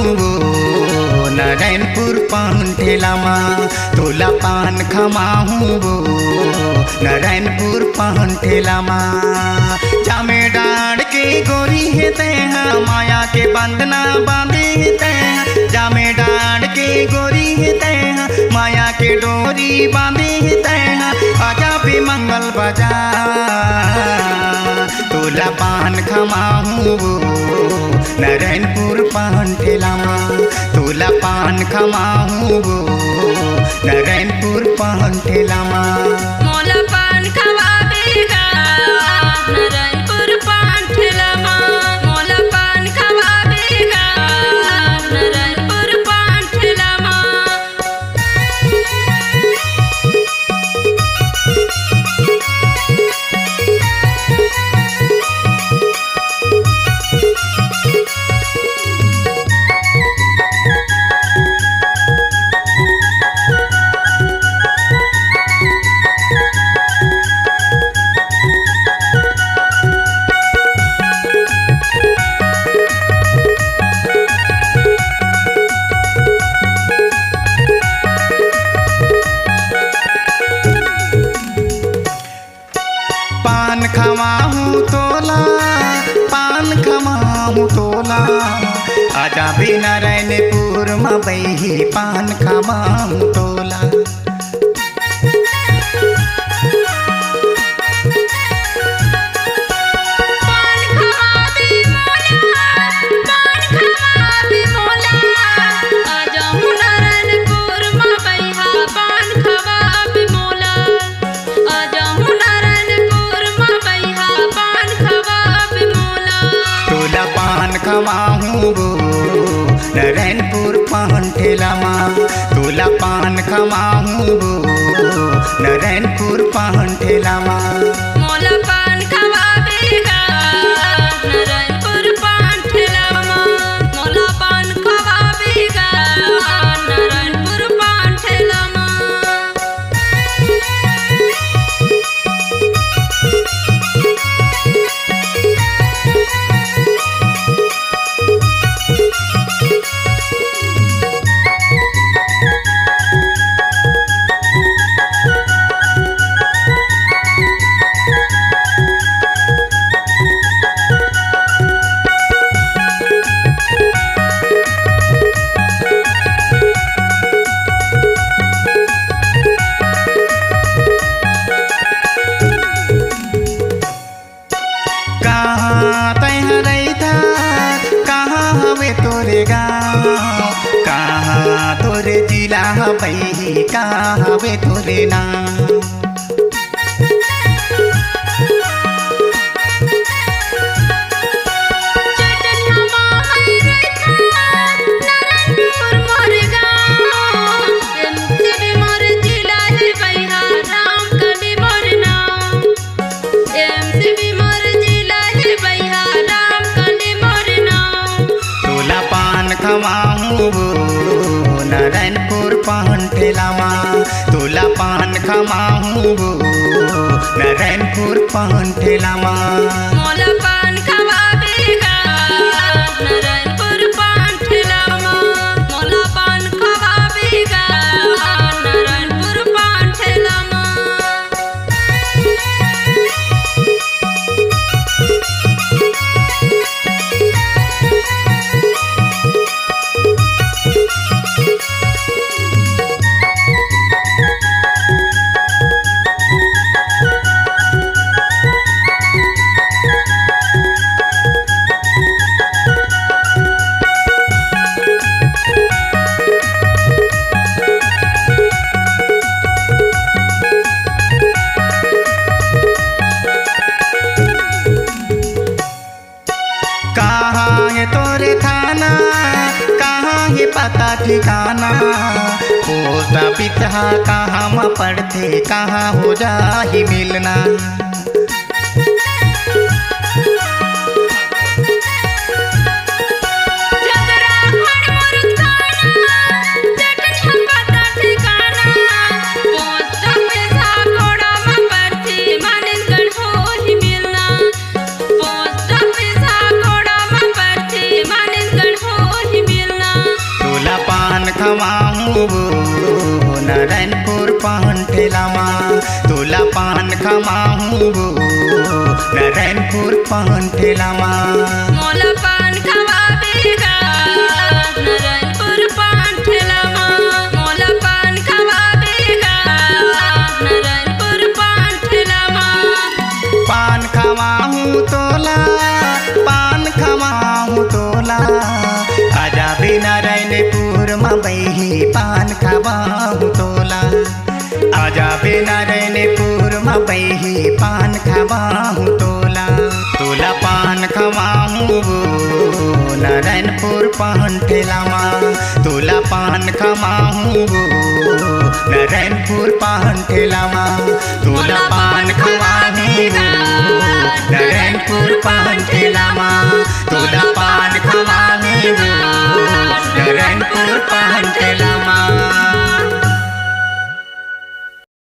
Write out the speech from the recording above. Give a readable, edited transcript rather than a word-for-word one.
खमाऊ नारायणपुर पान ठेलामा तोला पान खमाऊ नारायणपुर पान ठेलामा जामे डाड़ के गोरी है तेहा माया के बंधना बांधे है तेहा जामे डाड़ के गोरी है तेहा माया के डोरी बांधे है तेहा आजा भी मंगल बाजार तोला पान खमाऊ नारायणपुर पान ठेलामा तोला पान खमाऊ नारायणपुर पान ठेलामा मोला पान खवाबेगा नारायणपुर पान ठेलामा मोला पान खवाबेगा नारायणपुर पान ठेलामा पान खमाऊ तोला पान खमाऊ तोला आजा भी नारायणपुर में बही पान खमाऊ तोला पान खवाबे मोला पान खवाबे मोला आजा हूँ नारायणपुर माँ बैहा पान खवाबे मोला आजा हूँ नारायणपुर माँ बैहा पान खवाबे मोला तोला पान खमाऊ नारायणपुर पान ठेलामा तोला पान खमाऊ नारायणपुर पान ठेलामा मोला पान खवाबेगा नारायणपुर पान ठेलामा मोला पान खवाबेगा नारायणपुर पान ठेलामा कहाँ तैयार था कहाँ हवे तोरे गाँव कहाँ तोरे जिला बही कहाँ हवे तोरे नाम खमाऊ नारायणपुर पान ठेलामा तोला पान खमाऊ नारायणपुर पान ठेलामा मोला पान खवाबेगा नारायणपुर पान ठेलामा मोला पान खवाबेगा नारायणपुर पान ठेलामा कहाँ है तोरे थाना कहाँ है पता ठिकाना पोस्ट ऑफिस कहाँ में पढ़ते कहाँ हो जा ही मिलना पोस्ट ऑफिस नारायणपूर पान ठेलामा तुला पान खमाहू नारायणपूर पान ठेलामा मोला पान खवाबी गा नारायणपुर पान ठेलामा मोला पान खवाबी गा नारायणपुर पान ठेलामा पान खमाहू तोला पान खमाहू तोला आजा बे नारायणपुर मबई पान खवाहू तोला आजा बे नारायणपुर मबई पान खवाहू तोला तोला पान खवाहू नारायणपुर पान ठेलामा तोला पान खवाहू नारायणपुर पान ठेलामा तोला पान खवा